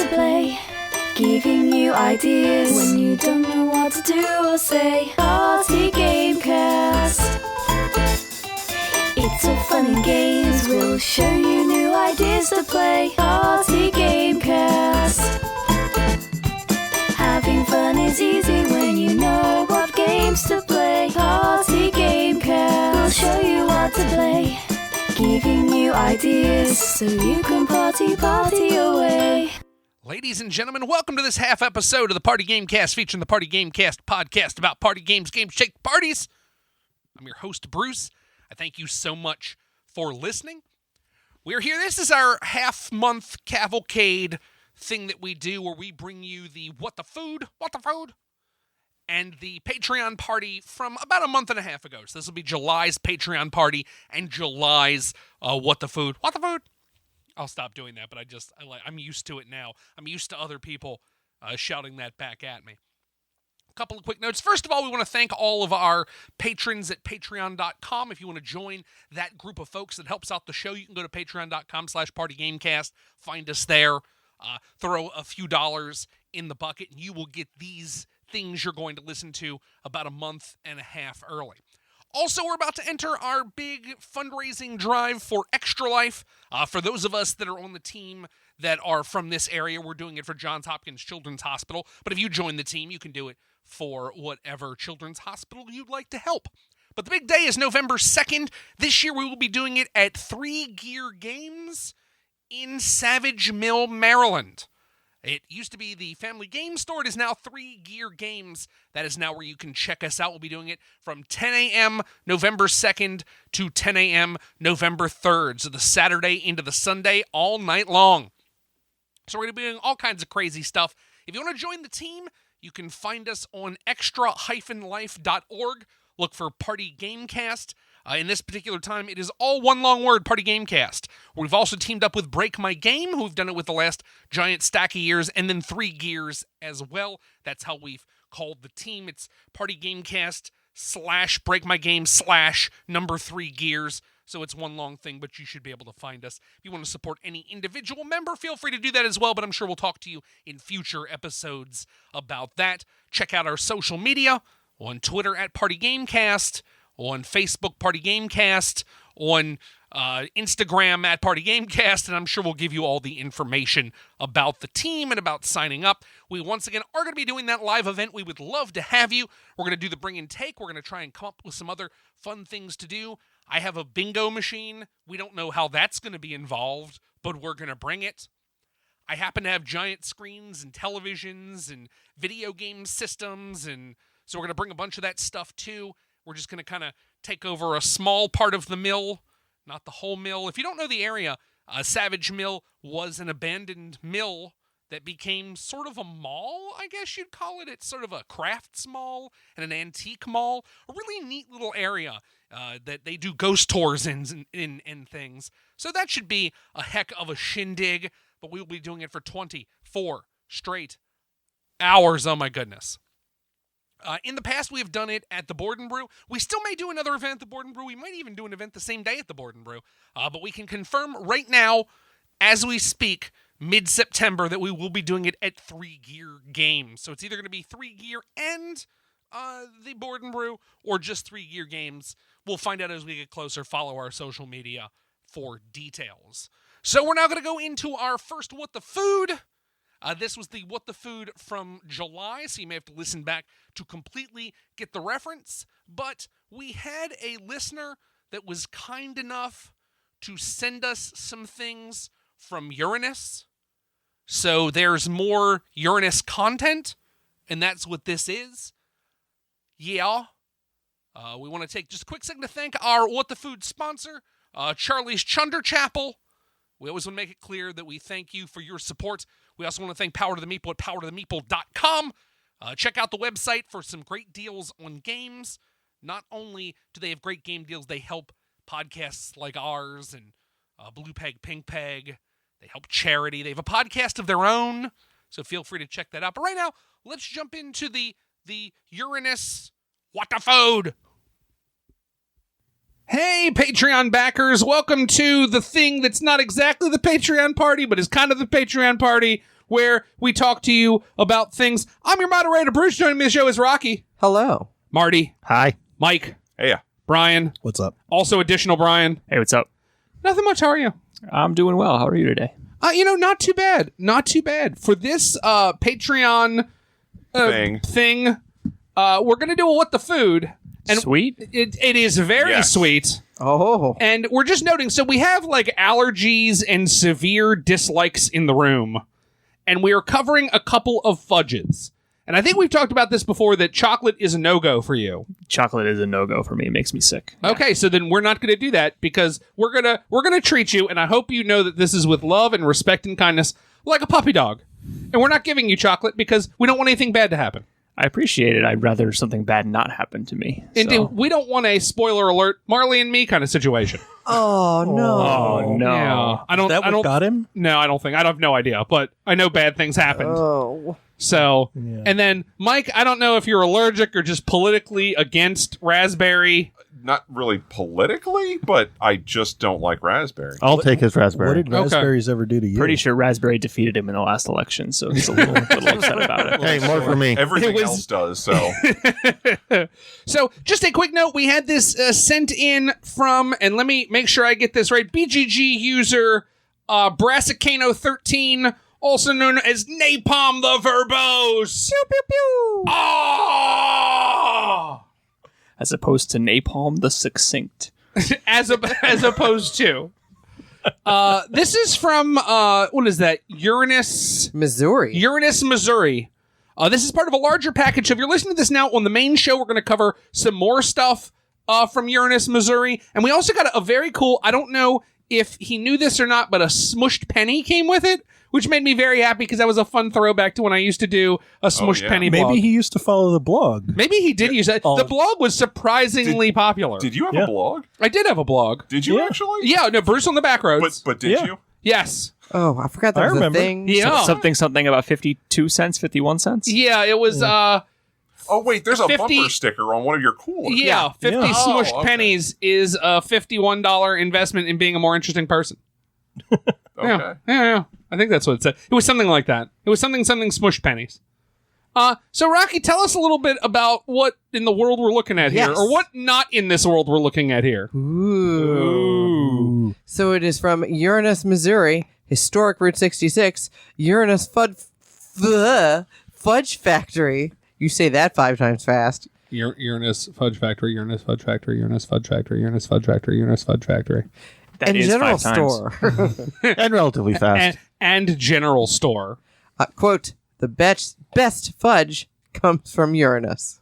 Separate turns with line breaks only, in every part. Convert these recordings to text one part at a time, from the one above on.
to play, giving you ideas when you don't know what to do or say. Party Gamecast. It's all fun and games, we'll show you new ideas to play. Party Gamecast. Having fun is easy when you know what games to play. Party Gamecast. We'll show you what to play, giving you ideas so you can party away.
Ladies and gentlemen, welcome to this half episode of the Party Gamecast, featuring the Party Gamecast podcast about party games, shake parties. I'm your host, Bruce. I thank you so much for listening. We're here. This is our half-month cavalcade thing that we do where we bring you the What the Food, and the Patreon party from about a month and a half ago. So this will be July's Patreon party and July's What the Food. I'll stop doing that, but I'm used to it now. I'm used to other people shouting that back at me. A couple of quick notes. First of all, we want to thank all of our patrons at patreon.com. If you want to join that group of folks that helps out the show, you can go to patreon.com/partygamecast. Find us there. Throw a few dollars in the bucket, and you will get these things you're going to listen to about a month and a half early. Also, we're about to enter our big fundraising drive for Extra Life. For those of us that are on the team that are from this area, we're doing it for Johns Hopkins Children's Hospital. But if you join the team, you can do it for whatever children's hospital you'd like to help. But the big day is November 2nd. This year, we will be doing it at 3 Gear Games in Savage Mill, Maryland. It used to be the Family Game Store. It is now 3 Gear Games. That is now where you can check us out. We'll be doing it from 10 a.m. November 2nd to 10 a.m. November 3rd. So the Saturday into the Sunday, all night long. So we're going to be doing all kinds of crazy stuff. If you want to join the team, you can find us on extra-life.org. Look for Party Gamecast. In this particular time, it is all one long word, Party Gamecast. We've also teamed up with Break My Game, who've done it with the last giant stack of years, and then 3 Gears as well. That's how we've called the team. It's Party Gamecast / Break My Game / number 3 Gears. So it's one long thing, but you should be able to find us. If you want to support any individual member, feel free to do that as well, but I'm sure we'll talk to you in future episodes about that. Check out our social media on Twitter at Party Gamecast, on Facebook, Party Gamecast, on Instagram at Party Gamecast, and I'm sure we'll give you all the information about the team and about signing up. We once again are going to be doing that live event. We would love to have you. We're going to do the bring and take. We're going to try and come up with some other fun things to do. I have a bingo machine. We don't know how that's going to be involved, but we're going to bring it. I happen to have giant screens and televisions and video game systems, and so we're going to bring a bunch of that stuff too. We're just going to kind of take over a small part of the mill, not the whole mill. If you don't know the area, Savage Mill was an abandoned mill that became sort of a mall, I guess you'd call it. It's sort of a crafts mall and an antique mall. A really neat little area that they do ghost tours in things. So that should be a heck of a shindig, but we'll be doing it for 24 straight hours. Oh my goodness. In the past, we have done it at the Board and Brew. We still may do another event at the Board and Brew. We might even do an event the same day at the Board and Brew. But we can confirm right now, as we speak, mid-September, that we will be doing it at 3 Gear Games. So it's either going to be 3 Gear and the Board and Brew, or just 3 Gear Games. We'll find out as we get closer. Follow our social media for details. So we're now going to go into our first What the Food. This was the What the Food from July, so you may have to listen back to completely get the reference. But we had a listener that was kind enough to send us some things from Uranus. So there's more Uranus content, and that's what this is. Yeah. We want to take just a quick second to thank our What the Food sponsor, Charlie's Chunder Chapel. We always want to make it clear that we thank you for your support. We also want to thank Power to the Meeple at powertothemeeple.com. Check out the website for some great deals on games. Not only do they have great game deals, they help podcasts like ours and Blue Peg, Pink Peg. They help charity. They have a podcast of their own, so feel free to check that out. But right now, let's jump into the Uranus What the Food. Hey, Patreon backers, welcome to the thing that's not exactly the Patreon party, but is kind of the Patreon party. where we talk to you about things. I'm your moderator, Bruce. Joining me on the show is Rocky.
Hello.
Marty.
Hi.
Mike.
Hey.
Brian.
What's up?
Also additional Brian.
Hey, what's up?
Nothing much. How are you?
I'm doing well. How are you today?
Not too bad. Not too bad. For this Patreon thing, we're going to do a What the Food. And
Sweet.
It is very sweet.
Oh.
And we're just noting, so we have like allergies and severe dislikes in the room. And we are covering a couple of fudges. And I think we've talked about this before, that chocolate is a no-go for you.
Chocolate is a no-go for me. It makes me sick.
Okay, so then we're not going to do that, because we're gonna treat you, and I hope you know that this is with love and respect and kindness, like a puppy dog. And we're not giving you chocolate because we don't want anything bad to happen.
I appreciate it. I'd rather something bad not happen to me.
Indeed, we don't want a spoiler alert, Marley and me kind of situation.
Oh, no.
Oh, no.
Yeah, I don't.
That
I don't
got him?
No, I don't think. I have no idea, but I know bad things happened.
Oh.
So,
Yeah.
and then Mike, I don't know if you're allergic or just politically against raspberry.
Not really politically, but I just don't like raspberry.
I'll take his raspberry.
What did raspberries ever do to you?
Pretty sure Raspberry defeated him in the last election, so he's a little upset about it.
Hey, more for me.
Everything else does, so.
So, just a quick note, we had this sent in from, and let me make sure I get this right, BGG user Brassicano13, also known as Napalm the Verbose. Pew, pew, pew. Oh!
As opposed to Napalm the Succinct.
as opposed to. This is from, what is that? Uranus,
Missouri.
Missouri. This is part of a larger package. So if you're listening to this now, on the main show, we're going to cover some more stuff from Uranus, Missouri. And we also got a very cool, I don't know if he knew this or not, but a smushed penny came with it, which made me very happy because that was a fun throwback to when I used to do a smushed penny blog.
Maybe he used to follow the blog.
Maybe he did use that. The blog was surprisingly popular.
Did you have a blog?
I did have a blog.
Did you actually?
Yeah, no, Bruce on the Backroads.
But did you?
Yes.
Oh, I forgot that was
remember.
a thing.
Yeah.
Something about 52 cents, 51 cents?
Yeah, it was,
Oh, wait, there's a
50
bumper sticker on one of your coolers.
yeah, 50
Yeah.
smushed
Oh, okay.
pennies is a $51 investment in being a more interesting person.
Okay.
Yeah. I think that's what it said. It was something like that. It was something smushed pennies. So Rocky, tell us a little bit about what in the world we're looking at here,
Yes.
or what not in this world we're looking at here.
Ooh. So it is from Uranus, Missouri, historic Route 66, Uranus Fudge Factory. You say that 5 times fast.
Uranus Fudge Factory, Uranus Fudge Factory, Uranus Fudge Factory, Uranus Fudge Factory, Uranus Fudge Factory.
That
And
is
general
5 times.
store.
And relatively fast.
And general store.
Quote, the best fudge comes from Uranus.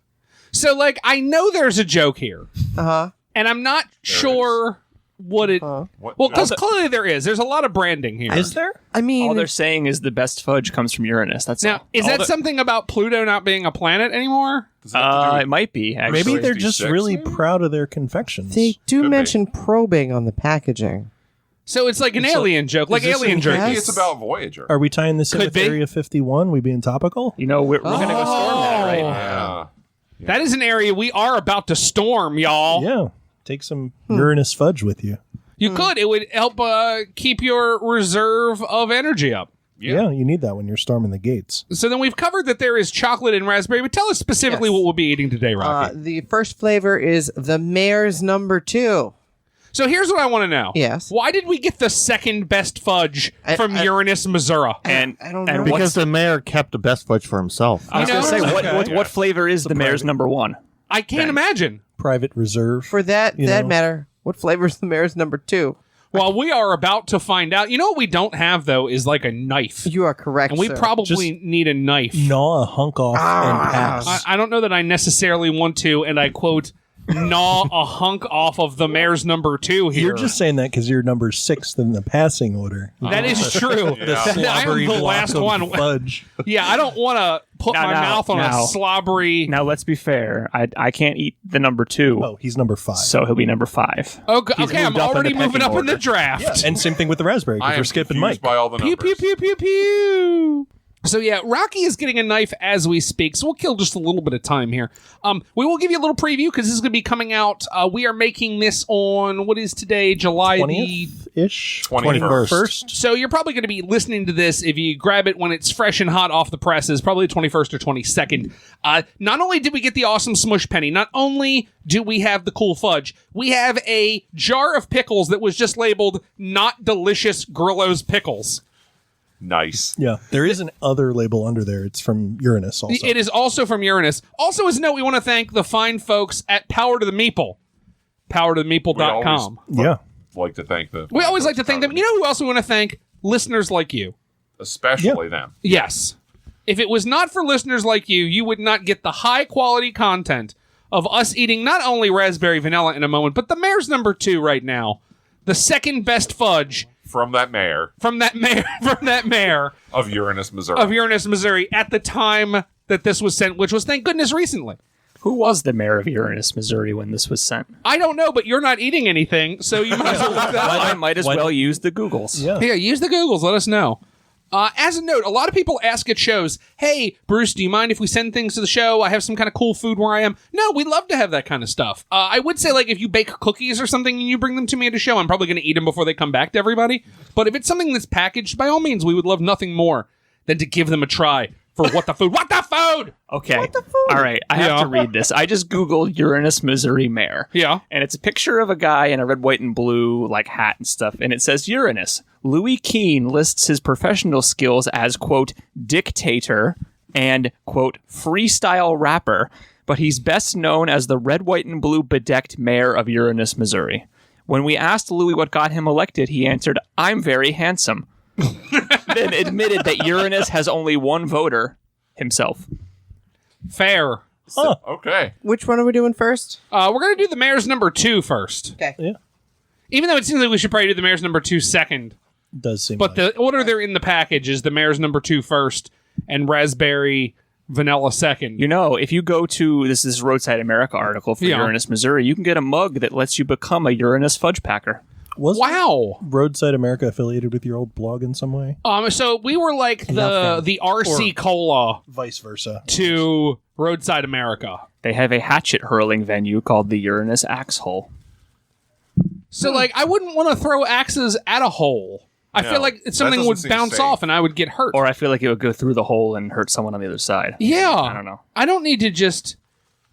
So, like, I know there's a joke here,
Uh-huh.
and I'm not sure what it...
Uh-huh.
What
Well,
joke?
because clearly there is. There's a lot of branding here.
Is there?
I mean,
All they're saying is the best fudge comes from Uranus. That's
Now,
all.
is
All
that
the-
something about Pluto not being a planet anymore?
Does that have to do
It might be, actually.
Maybe they're just
66,
really
maybe?
proud of their confections.
they do
Could be.
mention probing on the packaging.
So it's like an alien joke, like
is this
alien
in-
jerky.
Maybe
Yes.
it's about Voyager.
Are we tying this in
Could
with
be.
Area 51? We being topical?
You know, we're going to go storm that, right?
Yeah.
That is an area we are about to storm, y'all.
Yeah. Take some Uranus fudge with you.
You could. It would help keep your reserve of energy up.
Yeah. You need that when you're storming the gates.
So then we've covered that there is chocolate and raspberry, but tell us specifically
Yes.
what we'll be eating today, Rocky.
The first flavor is the Mayor's number 2.
So here's what I want to know.
Yes.
Why did we get the second best fudge from
I-
Uranus, Missouri?
And
I don't
and
know.
what's-
Because the mayor kept the best fudge for himself.
I was going to say, what flavor is the mayor's number 1?
I can't imagine.
Private reserve.
For that
You know.
matter, what flavor is the Mayor's number 2?
Well, we are about to find out. You know what we don't have, though, is like a knife.
You are correct,
And we
sir.
probably need a knife.
Gnaw a hunk off and pass.
I don't know that I necessarily want to, and I quote, gnaw a hunk off of the mayor's number 2 here.
You're just saying that because you're number 6 in the passing order.
That is true.
Yeah.
I am
Slobbery
the
block
last
of
one.
fudge.
Yeah, I don't want to put
Now,
my
now,
mouth on
now.
a slobbery.
Now, let's be fair. I can't eat the number 2,
Oh, he's number 5.
so he'll be number 5.
Okay,
He's
I'm
moved up in
already
the
moving
pecking
up in the
order.
draft.
And same thing with the raspberry
I
because
am
we're skipping
confused
Mike.
by all the
Pew,
numbers.
pew, pew, pew, pew. So yeah, Rocky is getting a knife as we speak, so we'll kill just a little bit of time here. We will give you a little preview because this is going to be coming out. We are making this on, what is today, July
20th-ish?
21st.
So you're probably going to be listening to this if you grab it when it's fresh and hot off the presses, probably 21st or 22nd. Not only did we get the awesome Smush Penny, not only do we have the cool fudge, we have a jar of pickles that was just labeled "Not Delicious Grillo's Pickles."
Nice.
Yeah, there is an other label under there. It's from Uranus also.
It is also from Uranus. Also, as a note, we want to thank the fine folks at Power to the Meeple. PowerToTheMeeple.com.
Yeah.
Like to thank the.
We always like to thank them. You know who else we want to thank? Listeners like you.
Especially them.
Yes. If it was not for listeners like you, you would not get the high-quality content of us eating not only raspberry vanilla in a moment, but the Mayor's number 2 right now. The second best fudge
From that mayor
from that mayor
of Uranus, Missouri.
of Uranus, Missouri at the time that this was sent, which was, thank goodness, recently.
Who was the mayor of Uranus, Missouri, when this was sent?
I don't know, but you're not eating anything, so you might as well look that up.
I might as well use the Googles.
Yeah.
Yeah, use the Googles. Let us know. As a note, a lot of people ask at shows, hey, Bruce, do you mind if we send things to the show? I have some kind of cool food where I am. No, we'd love to have that kind of stuff. I would say, like, if you bake cookies or something and you bring them to me at a show, I'm probably going to eat them before they come back to everybody. But if it's something that's packaged, by all means, we would love nothing more than to give them a try for What the Food. What the Food?
Okay. All right. I have to read this. I just Googled Uranus, Missouri mayor.
Yeah.
And it's a picture of a guy in a red, white, and blue like hat and stuff. And it says Uranus. Louis Keene lists his professional skills as, quote, dictator and, quote, freestyle rapper. But he's best known as the red, white, and blue bedecked mayor of Uranus, Missouri. When we asked Louis what got him elected, he answered, I'm very handsome. Then admitted that Uranus has only one voter, himself.
Fair.
Okay.
Which one are we doing first?
We're going to do the Mayor's number 2 first.
Okay.
Yeah.
Even though it seems like we should probably do the Mayor's number 2 second.
Does seem
But
like.
the order they're in the package is the Mayor's number 2 first and raspberry vanilla second.
You know, if you go to this Roadside America article for
Yeah.
Uranus, Missouri, you can get a mug that lets you become a Uranus fudge packer.
Was
Wow.
Roadside America affiliated with your old blog in some way?
So we were like
love
the RC Cola
Vice versa.
to Roadside America.
They have a hatchet hurling venue called the Uranus Axe Hole.
So like I wouldn't want to throw axes at a hole. I
No,
feel like
that
something
doesn't
would
seem
bounce
safe.
off and I would get hurt.
Or I feel like it would go through the hole and hurt someone on the other side.
Yeah.
I don't know.
I don't need to just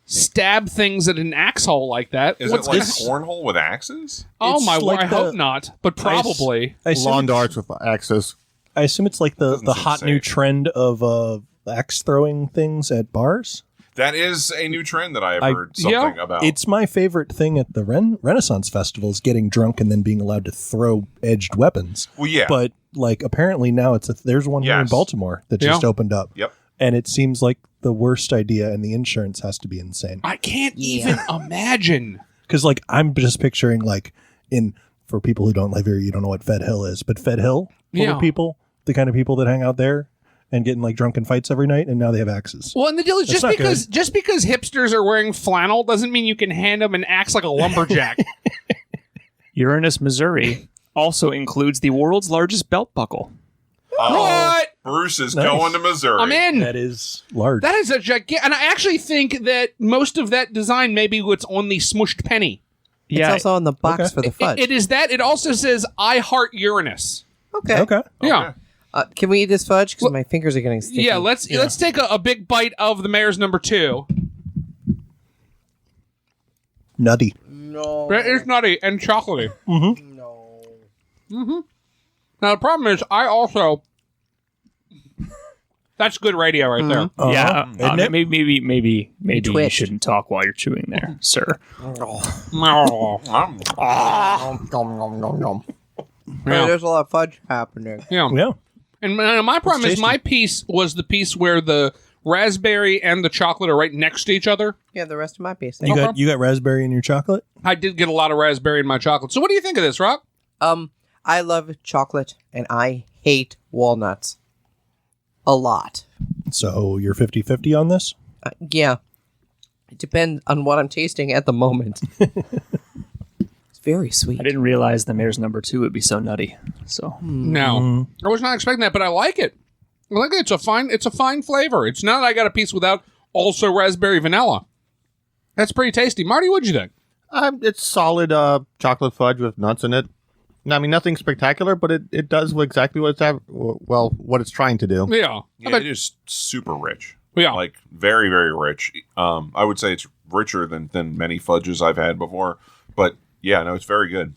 stab things at an axe hole like that.
Is
What's
it like
gonna-
cornhole with axes?
Oh
It's
my word!
like
I hope
the-
not, but probably.
I assume
Lawn
it's-
darts with axes.
I assume it's like the
Doesn't seem
hot new
safe.
trend of axe throwing things at bars.
That is a new trend that I have
I-
heard something about.
It's my favorite thing at the Renaissance festivals, getting drunk and then being allowed to throw edged weapons.
Well, yeah.
But like apparently now there's one here in
Yes.
Baltimore that just
Yeah.
opened up.
Yep.
And it seems like the worst idea, and the insurance has to be insane.
I can't even imagine.
Because like I'm just picturing like for people who don't live here, you don't know what Fed Hill is, but Fed Hill full
Yeah.
of people, the kind of people that hang out there and get in like drunken fights every night, and now they have axes.
Well, and the deal is
That's not
just because hipsters are wearing flannel doesn't mean you can hand them an axe like a lumberjack.
Uranus, Missouri also includes the world's largest belt buckle.
What?
Bruce is
Nice.
going to Missouri.
I'm in.
That is large.
That is a gigantic, and I actually think that most of that design may be what's on the smushed penny.
It's
Yeah,
also on the box
Okay.
for the fudge.
It is that. It also says "I heart Uranus."
okay.
Okay.
Yeah,
Can we eat this fudge? Because my fingers are getting sticky.
yeah. Let's take a big bite of the Mayor's number 2.
Nutty.
No.
It is nutty and chocolatey.
No.
Now the problem is, I also. That's good radio right there.
yeah.
Isn't it?
Maybe you
twitched.
shouldn't talk while you're chewing there, sir.
Yeah.
There's a lot of fudge happening.
Yeah.
Yeah.
And my problem is
tasty.
my piece was the piece where the raspberry and the chocolate are right next to each other.
Yeah, the rest of my piece.
You got raspberry in your chocolate?
I did get a lot of raspberry in my chocolate. So what do you think of this, Rock?
I love chocolate and I hate walnuts. A lot.
So you're 50-50 on this?
Yeah. It depends on what I'm tasting at the moment. It's very sweet.
I didn't realize the Mayor's number 2 would be so nutty. So
No. I was not expecting that, but I like it. Look, it's a fine flavor. It's not I got a piece without also raspberry vanilla. That's pretty tasty. Marty, what'd you think?
It's solid chocolate fudge with nuts in it. I mean, nothing spectacular, but it does exactly what it's trying to do.
Yeah.
Yeah, it is super rich.
Yeah.
Like, very, very rich. I would say it's richer than many fudges I've had before. But, yeah, no, it's very good.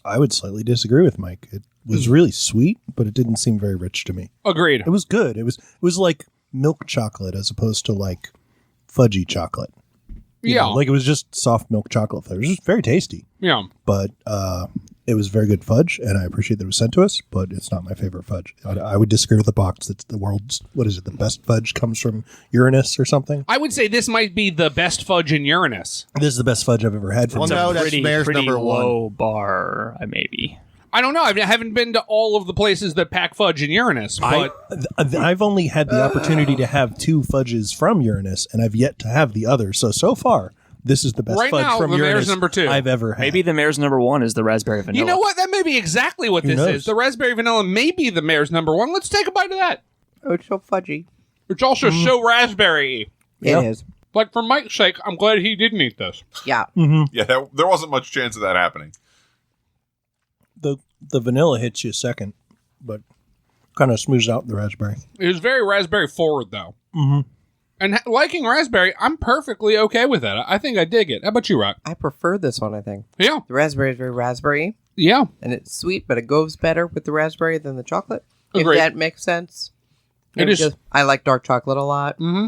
I would slightly disagree with Mike. It was really sweet, but it didn't seem very rich to me.
Agreed.
It was good. It was like milk chocolate as opposed to like fudgy chocolate. You know, like it was just soft milk chocolate flavor. It was just very tasty.
Yeah.
But it was very good fudge, and I appreciate that it was sent to us, but it's not my favorite fudge. I would disagree with the box that the world's, the best fudge comes from Uranus or something.
I would say this might be the best fudge in Uranus.
This is the best fudge I've ever had from
Well, no, that's
pretty
Mayor's number
low
one.
bar, maybe.
I don't know. I haven't been to all of the places that pack fudge in Uranus, but
I've only had the opportunity to have 2 fudges from Uranus, and I've yet to have the other. So far, this is the best
Right
fudge
now,
from
the Mayor's
Uranus
number 2.
I've ever had.
Maybe the Mayor's number 1 is the raspberry vanilla.
you know what? That may be exactly what
Who
this
knows?
is. The raspberry vanilla may be the Mayor's number 1. Let's take a bite of that.
Oh, it's so fudgy.
It's also so raspberry.
Yeah.
It is.
Like, for Mike's sake, I'm glad he didn't eat this.
Yeah.
Yeah, there wasn't much chance of that happening.
The vanilla hits you second, but kind of smooths out the raspberry.
It was very raspberry forward, though. Mm-hmm. And liking raspberry, I'm perfectly okay with that. I think I dig it. How about you, Rock?
I prefer this one, I think.
Yeah.
The raspberry is very raspberry,
Yeah.
and it's sweet, but it goes better with the raspberry than the chocolate.
Agreed.
If that makes sense.
It
Maybe
is-
just- I like dark chocolate a lot.
Mm-hmm.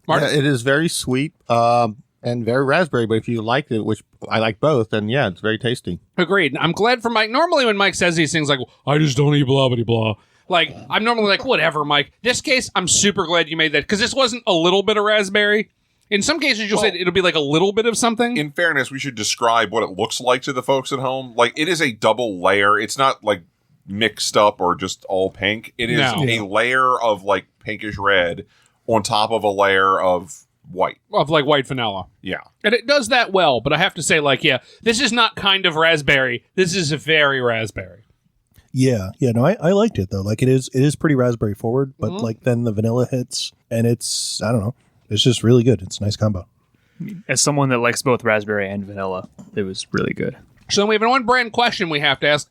Martin?
Yeah, it is very sweet and very raspberry, but if you like it, which I like both, then yeah, it's very tasty.
Agreed. I'm glad for Mike. Normally when Mike says these things like, I just don't eat blah, blah, blah. Like, I'm normally like, whatever, Mike. This case, I'm super glad you made that because this wasn't a little bit of raspberry. In some cases, you'll say it'll be like a little bit of something.
In fairness, we should describe what it looks like to the folks at home. Like, it is a double layer. It's not like mixed up or just all pink. It is
No.
a layer of like pinkish red on top of a layer of white.
Of like white vanilla.
Yeah.
And it does that well, but I have to say, like, yeah, this is not kind of raspberry. This is very raspberry.
Yeah, no, I liked it though. Like it is pretty raspberry forward, but like then the vanilla hits, and it's I don't know, it's just really good. It's a nice combo.
As someone that likes both raspberry and vanilla, it was really good.
So then we have an one-brand question we have to ask.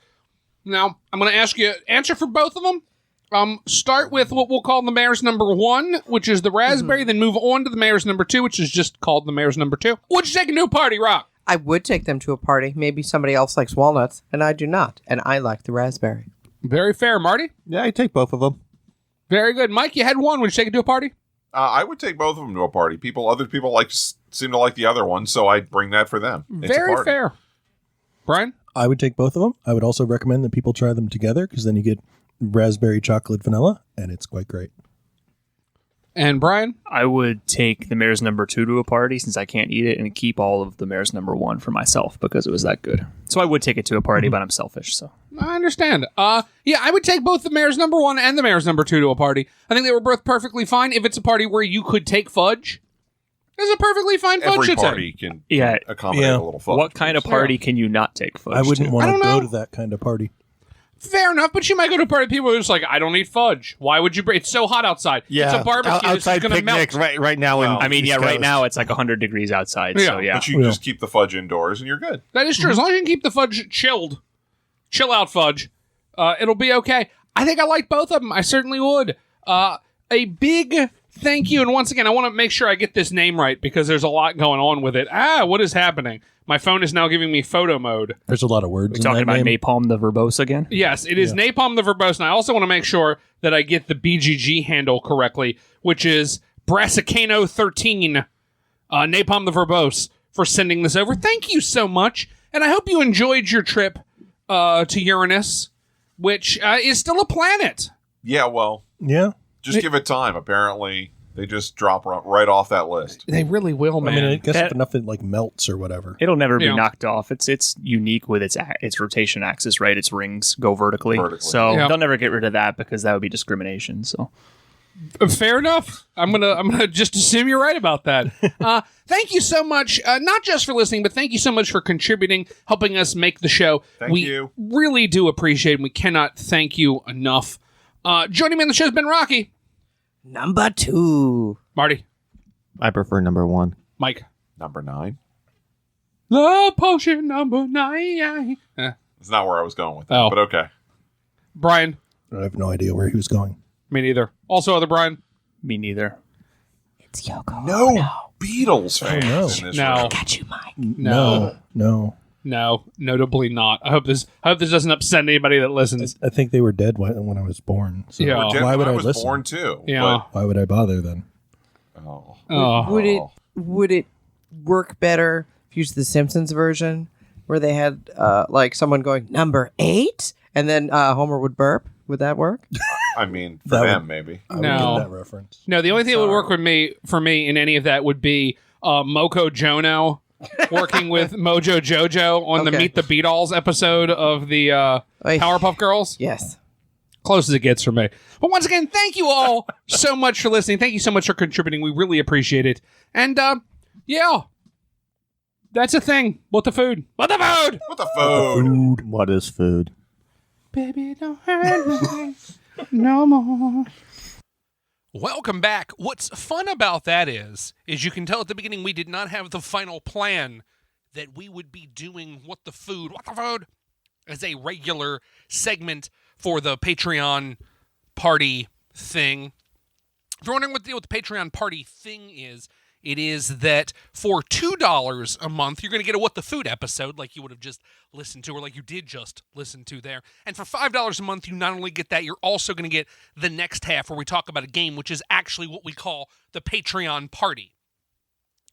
Now, I'm going to ask you answer for both of them. Start with what we'll call the Mayor's number 1, which is the raspberry, then move on to the Mayor's number 2, which is just called the Mayor's number 2. Would you take a new party, Rock?
I would take them to a party. Maybe somebody else likes walnuts, and I do not. And I like the raspberry.
Very fair, Marty.
Yeah, I take both of them.
Very good. Mike, you had one. Would you take it to a party?
I would take both of them to a party. Other people seem to like the other one, so I'd bring that for them. It's a
Very
party.
fair. Brian?
I would take both of them. I would also recommend that people try them together because then you get raspberry chocolate vanilla, and it's quite great.
And Brian?
I would take the Mayor's number 2 to a party since I can't eat it and keep all of the Mayor's number 1 for myself because it was that good. So I would take it to a party, but I'm selfish, so.
I understand. Yeah, I would take both the Mayor's number 1 and the Mayor's number 2 to a party. I think they were both perfectly fine. If it's a party where you could take fudge, it's a perfectly fine fudge
Every
to
party
take.
can
Yeah.
accommodate
Yeah.
a little fudge.
What kind of party can you not take fudge
I wouldn't
to?
want
I
to
don't
go
know.
to that kind of party.
Fair enough, but you might go to a party of people who are just like, I don't eat fudge. Why would you? It's so hot outside.
Yeah,
It's a barbecue. It's
outside
going to melt.
picnic right now.
Well,
I mean, yeah,
East
right
Coast.
now it's like 100 degrees outside, so
Yeah.
yeah.
But you can just keep the fudge indoors and you're good.
That is true. As long as you can keep the fudge chilled, chill out fudge, it'll be okay. I think I like both of them. I certainly would. A big thank you. And once again, I want to make sure I get this name right because there's a lot going on with it. What is happening? My phone is now giving me photo mode.
There's a lot of words.
We're
in
talking
that
about
name.
napalm the verbose again?
Yes, it is Napalm the Verbose. And I also want to make sure that I get the BGG handle correctly, which is Brassicano13, Napalm the Verbose, for sending this over. Thank you so much. And I hope you enjoyed your trip to Uranus, which is still a planet.
Yeah, well,
Yeah.
just give it time. Apparently, they just drop right off that list.
They really will,
I
man.
mean, I guess
That-
if nothing like melts or whatever.
It'll never be
Yeah.
knocked off. It's unique with its rotation axis, right? Its rings go vertically. So
Yeah.
they'll never get rid of that because that would be discrimination. So
Fair enough. I'm gonna just assume you're right about that. Thank you so much, not just for listening, but thank you so much for contributing, helping us make the show.
Thank
we
you.
really do appreciate it. And we cannot thank you enough. Joining me on the show has been Rocky.
Number 2.
Marty.
I prefer number 1.
Mike.
Number 9.
The potion number 9.
It's not where I was going with that,
Oh.
but okay.
Brian.
I have no idea where he was going.
Me neither. Also, other Brian.
Me neither.
It's Yoko.
No Beatles fans
no.
in this
No.
room.
Got you, Mike.
No.
No.
Notably not. I hope this doesn't upset anybody that listens.
I think they were dead when I was born. So
Yeah.
Did
why
when
would I
was
listen?
born too.
Yeah.
Why would I bother then?
But, oh.
Oh.
Would it work better if you used the Simpsons version where they had like someone going number 8 and then Homer would burp? Would that work?
I mean, for
That
them,
would-
maybe.
I would
No.
get that reference.
No, the only thing that would work for me in any of that would be Moko Jono working with Mojo Jojo on the
Okay.
Meet the Beatles episode of the
Oy.
Powerpuff Girls.
Yes.
Close as it gets for me. But once again, thank you all so much for listening. Thank you so much for contributing. We really appreciate it. And yeah, that's a thing. What the food? What the food?
What the food?
What is food?
Baby, don't hurt me no more. Welcome back. What's fun about that is you can tell at the beginning we did not have the final plan that we would be doing What the Food as a regular segment for the Patreon party thing. If you're wondering what the deal with the Patreon party thing is, it is that for $2 a month, you're going to get a What the Food episode like you would have just listened to or like you did just listen to there. And for $5 a month, you not only get that, you're also going to get the next half where we talk about a game, which is actually what we call the Patreon party.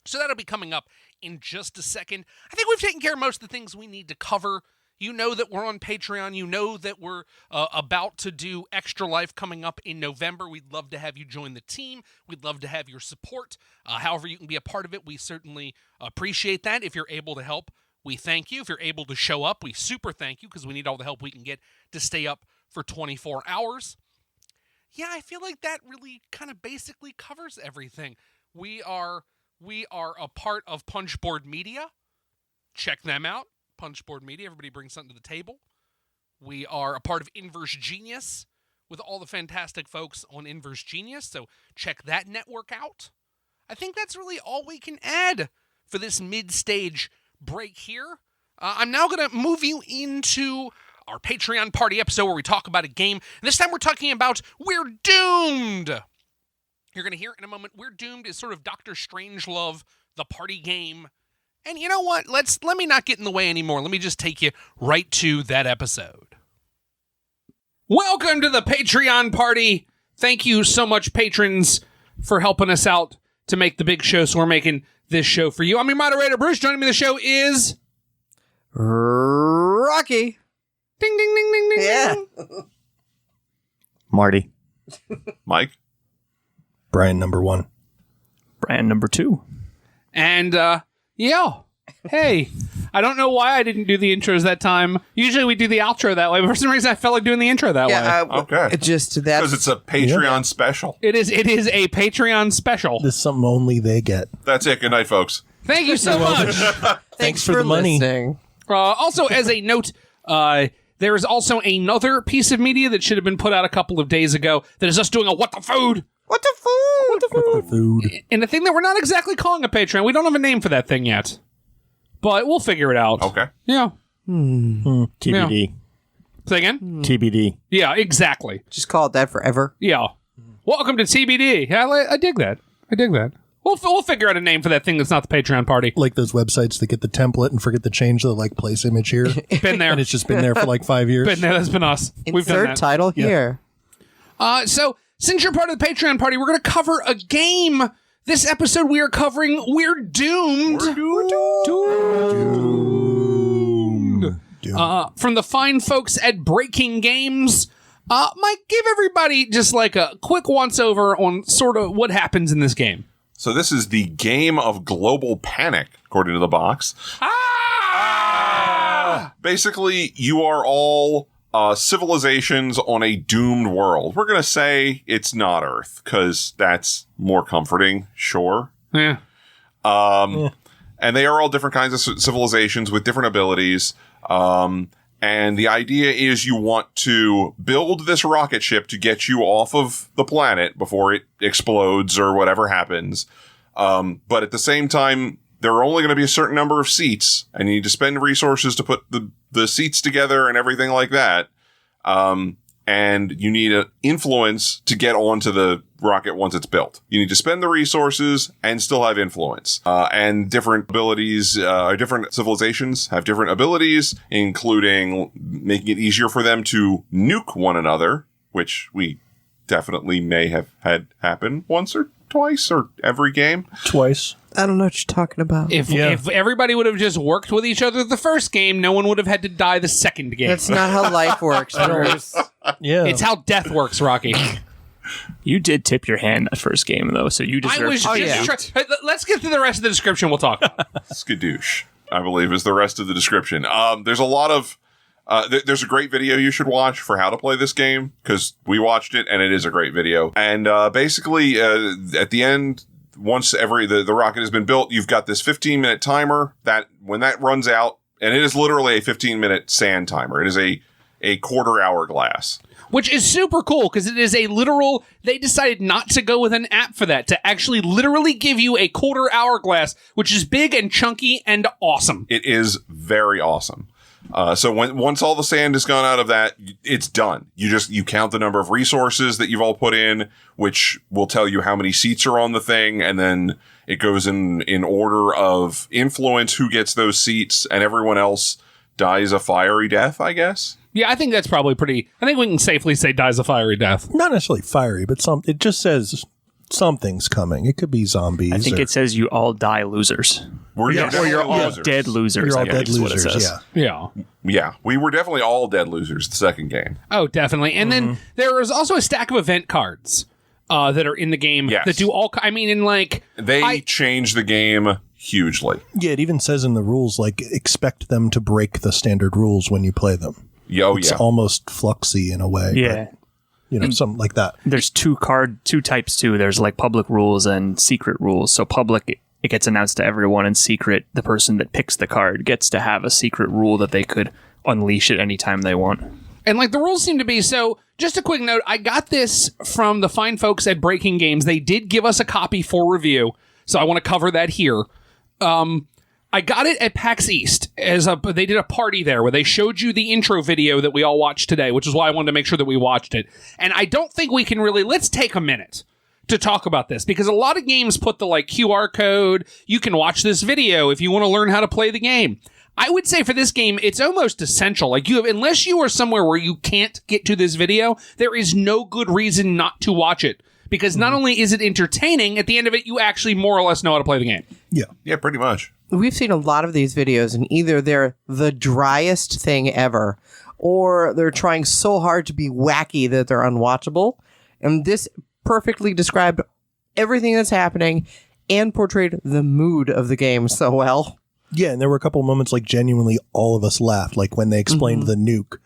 So that'll be coming up in just a second. I think we've taken care of most of the things we need to cover. You know that we're on Patreon. You know that we're about to do Extra Life coming up in November. We'd love to have you join the team. We'd love to have your support. However you can be a part of it, we certainly appreciate that. If you're able to help, we thank you. If you're able to show up, we super thank you because we need all the help we can get to stay up for 24 hours. Yeah, I feel like that really kind of basically covers everything. We are a part of Punchboard Media. Check them out. Punchboard Media. Everybody brings something to the table. We are a part of Inverse Genius with all the fantastic folks on Inverse Genius, so check that network out. I think that's really all we can add for this mid-stage break here. I'm now going to move you into our Patreon party episode where we talk about a game. And this time we're talking about We're Doomed. You're going to hear in a moment, We're Doomed is sort of Dr. Strangelove, the party game. And you know what? Let me not get in the way anymore. Let me just take you right to that episode. Welcome to the Patreon party. Thank you so much, patrons, for helping us out to make the big show. So we're making this show for you. I'm your moderator, Bruce. Joining me in the show is
Rocky.
ding, ding, ding, ding, ding.
Yeah.
Marty.
Mike?
Brian, number 1.
Brand number 2.
And yeah. Hey, I don't know why I didn't do the intros that time. Usually we do the outro that way, but for some reason I felt like doing the intro that way.
Yeah.
Okay.
Just that.
Because it's a Patreon special.
It is a Patreon special.
This is something only they get.
That's it. Good night, folks.
Thank you so much.
Thanks for the money.
listening.
Also, as a note, there is also another piece of media that should have been put out a couple of days ago that is us doing a What the Food?
What the food? What the food?
Food.
And a thing that we're not exactly calling a Patreon. We don't have a name for that thing yet. But we'll figure it out.
Okay.
Yeah.
TBD.
Say again?
TBD.
Yeah, exactly.
Just call it that forever.
Yeah. Welcome to TBD. Yeah, I dig that. We'll figure out a name for that thing that's not the Patreon party.
Like those websites that get the template and forget to change the place image here.
Been there.
And it's just been there for like 5 years.
Been there. That's been us. We've done
Insert
that.
title here.
So, since you're part of the Patreon party, we're going to cover a game. This episode, we are covering We're Doomed. From the fine folks at Breaking Games. Mike, give everybody just like a quick once-over on sort of what happens in this game.
So this is the game of global panic, according to the box. Basically, you are all civilizations on a doomed world. We're going to say it's not Earth, because that's more comforting, sure.
Yeah.
And they are all different kinds of civilizations with different abilities. And the idea is you want to build this rocket ship to get you off of the planet before it explodes or whatever happens. But at the same time, there are only going to be a certain number of seats, and you need to spend resources to put the seats together and everything like that. And you need an influence to get onto the rocket once it's built. You need to spend the resources and still have influence. And different abilities, different civilizations have different abilities, including making it easier for them to nuke one another, which we definitely may have had happen once or twice or every game.
Twice.
I don't know what you're talking about.
If everybody would have just worked with each other the first game, no one would have had to die the second game.
That's not how life works. Bruce.
Yeah.
It's how death works, Rocky.
You did tip your hand that first game, though, so you deserve
I was
to
just let's get to the rest of the description. We'll talk.
Skadoosh, I believe, is the rest of the description. There's a lot of... there's a great video you should watch for how to play this game, because we watched it, and it is a great video. And basically, at the end, once the rocket has been built, you've got this 15-minute timer that when that runs out, and it is literally a 15-minute sand timer. It is a quarter hourglass.
Which is super cool, because it is a literal... They decided not to go with an app for that, to actually literally give you a quarter hourglass, which is big and chunky and awesome.
It is very awesome. So once all the sand has gone out of that, it's done. You count the number of resources that you've all put in, which will tell you how many seats are on the thing, and then it goes in order of influence who gets those seats, and everyone else dies a fiery death, I guess.
Yeah, I think that's probably pretty... I think we can safely say dies a fiery death.
Not necessarily fiery, but it just says something's coming. It could be zombies.
I think it says you all die losers.
Or
you're all dead losers.
You're all
I
dead
guess is what it
losers,
says.
yeah.
Yeah.
We were definitely all dead losers the second game.
Oh, definitely. And then there is also a stack of event cards that are in the game
Yes.
that do all... I mean, in like...
They changed the game hugely.
Yeah, it even says in the rules, like, expect them to break the standard rules when you play them. It's almost fluxy in a way.
Yeah.
But, something like that.
There's two types too. There's like public rules and secret rules. So public, it gets announced to everyone, and secret, the person that picks the card gets to have a secret rule that they could unleash at any time they want.
And like the rules seem to be... So just a quick note, I got this from the fine folks at Breaking Games. They did give us a copy for review, so I want to cover that here. I got it at PAX East they did a party there where they showed you the intro video that we all watched today, which is why I wanted to make sure that we watched it. And I don't think we can really... Let's take a minute to talk about this, because a lot of games put the like QR code. You can watch this video if you want to learn how to play the game. I would say for this game, it's almost essential. Like unless you are somewhere where you can't get to this video, there is no good reason not to watch it. Because not only is it entertaining, at the end of it, you actually more or less know how to play the game.
Yeah.
Yeah, pretty much.
We've seen a lot of these videos, and either they're the driest thing ever, or they're trying so hard to be wacky that they're unwatchable. And this perfectly described everything that's happening and portrayed the mood of the game so well.
Yeah, and there were a couple of moments like genuinely all of us laughed, like when they explained the nuke.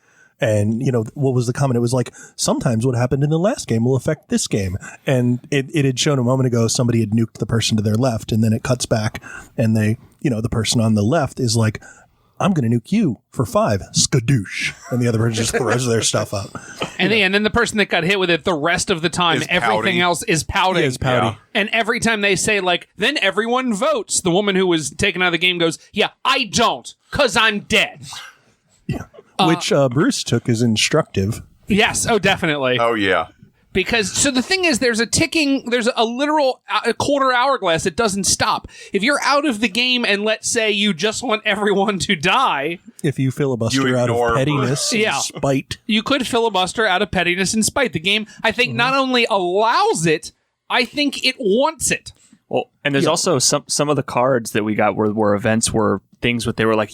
And, what was the comment? It was like, sometimes what happened in the last game will affect this game. And it had shown a moment ago somebody had nuked the person to their left, and then it cuts back, and they, the person on the left is like, I'm going to nuke you for 5. Skadoosh. And the other person just throws their stuff up.
And then the person that got hit with it the rest of the time,
Is
everything
pouty.
else is pouting.
Yeah, it's pouty.
Yeah.
And every time they say, like, then everyone votes, the woman who was taken out of the game goes, yeah, I don't, because I'm dead.
Yeah. Which Bruce took as instructive.
Yes, oh, definitely.
Oh, yeah.
Because, so the thing is, there's a literal quarter hourglass that doesn't stop. If you're out of the game and let's say you just want everyone to die...
If you filibuster
You
out
ignore
of pettiness
Yeah.
and spite.
You could filibuster out of pettiness and spite. The game, I think, not only allows it, I think it wants it.
Well, and there's also some of the cards that we got were events were things they were like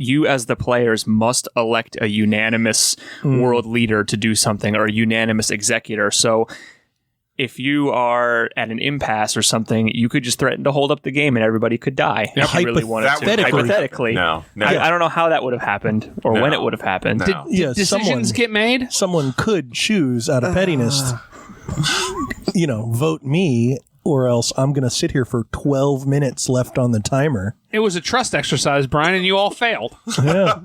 you as the players must elect a unanimous world leader to do something, or a unanimous executor. So if you are at an impasse or something, you could just threaten to hold up the game and everybody could die if you really wanted to. Hypothetically.
No.
I don't know how that would have happened or when it would have happened.
No.
Did decisions get made?
Someone could choose out of pettiness, vote me or else I'm going to sit here for 12 minutes left on the timer.
It was a trust exercise, Brian, and you all failed.
Yeah.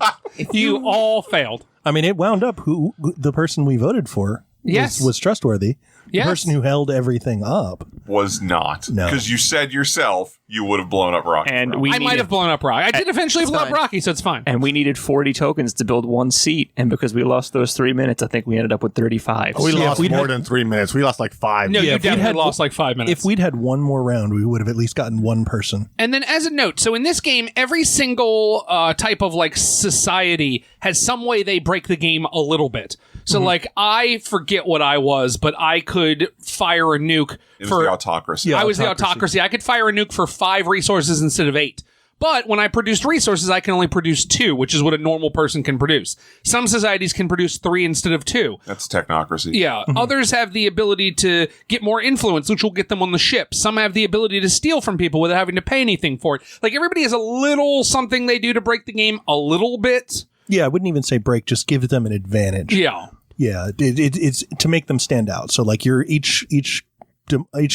You all failed.
I mean, it wound up who the person we voted for was trustworthy. The
Yes.
person who held everything up.
Was not.
No.
Because you said yourself you would have blown up Rocky.
And
Rocky.
I might have blown up Rocky. I did eventually blow up
fine.
Rocky, so it's fine.
And we needed 40 tokens to build one seat. And because we lost those 3 minutes, I think we ended up with 35.
We
Yeah,
lost
we'd
more
had-
than 3 minutes. We lost like 5.
No,
Yeah,
you
if we'd
definitely
had-
lost like 5 minutes.
If we'd had one more round, we would have at least gotten one person.
And then as a note, so in this game, every single type of like society has some way they break the game a little bit. So like I forget what I was, but I could fire a nuke
It was
for
the autocracy.
Yeah.
I was the
Autocracy.
autocracy. I could fire a nuke for 5 resources instead of 8. But when I produced resources, I can only produce 2, which is what a normal person can produce. Some societies can produce 3 instead of 2.
That's technocracy.
Yeah. Others have the ability to get more influence, which will get them on the ship. Some have the ability to steal from people without having to pay anything for it. Like everybody has a little something they do to break the game a little bit.
Yeah, I wouldn't even say break, just give them an advantage.
Yeah.
Yeah, it's to make them stand out. So like each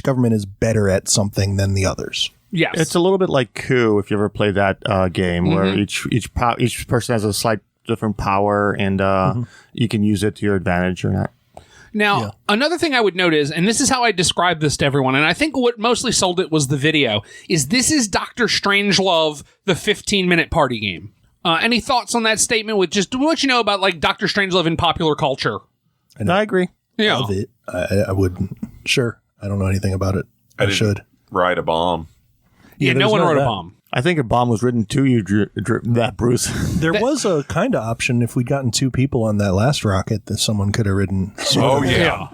government is better at something than the others.
Yes.
It's a little bit like Coup, if you ever played that game, where each person has a slight different power, and you can use it to your advantage or not.
Now, another thing I would note is, and this is how I describe this to everyone, and I think what mostly sold it was the video, is this is Dr. Strangelove, the 15-minute party game. Any thoughts on that statement with just what you know about like Dr. Strangelove in popular culture?
And
I agree.
Yeah.
Love it. I wouldn't. Sure. I don't know anything about it. I
didn't
should.
Ride a bomb.
Yeah, no
there's
one
none of
wrote a
that.
bomb.
I think a bomb was written to you, that Bruce.
There was a kind of option if we'd gotten 2 people on that last rocket that someone could have ridden.
Oh, yeah.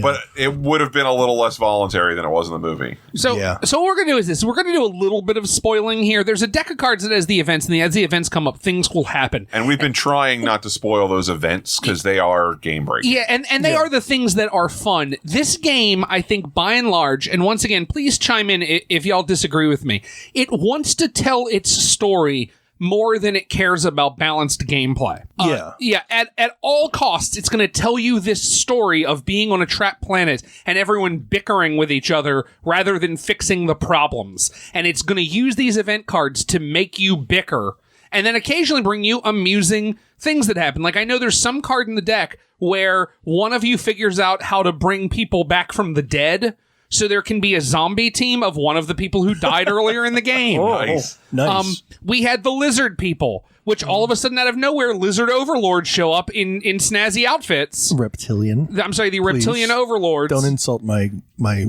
But it would have been a little less voluntary than it was in the movie.
So,
Yeah.
so what we're going to do is this. We're going to do a little bit of spoiling here. There's a deck of cards that has the events, and as the events come up, things will happen.
And we've been trying not to spoil those events because they are game breaking.
Yeah, and they are the things that are fun. This game, I think, by and large, and once again, please chime in if y'all disagree with me, it wants to tell its story more than it cares about balanced gameplay.
Yeah.
At all costs, it's going to tell you this story of being on a trapped planet and everyone bickering with each other rather than fixing the problems. And it's going to use these event cards to make you bicker and then occasionally bring you amusing things that happen. Like I know there's some card in the deck where one of you figures out how to bring people back from the dead. So there can be a zombie team of one of the people who died earlier in the game.
Nice.
Nice.
We had the lizard people, which all of a sudden out of nowhere, lizard overlords show up in snazzy outfits.
Reptilian.
I'm sorry, the reptilian overlords.
Don't insult my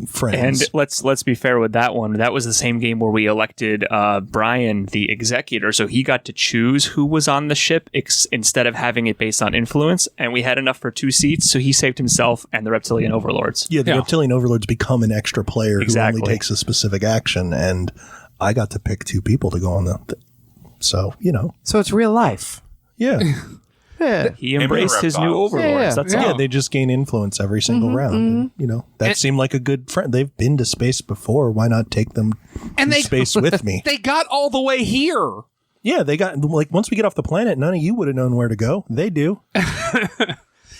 friends.
And let's be fair with that one. That was the same game where we elected Brian the executor, so he got to choose who was on the ship instead of having it based on influence. And we had enough for 2 seats, so he saved himself and the reptilian overlords.
Yeah, the
Yeah.
reptilian overlords become an extra player
Exactly.
who only takes a specific action, and I got to pick 2 people to go on so,
So it's real life.
yeah.
Yeah.
He embraced his new
reptiles.
overlords.
Yeah.
That's
Yeah,
all.
they just gain influence every single round. And, that
And-
seemed like a good friend. They've been to space before. Why not take them
And
to
they-
space with me?
They got all the way here.
Yeah, they got, like, once we get off the planet, none of you would have known where to go. They do.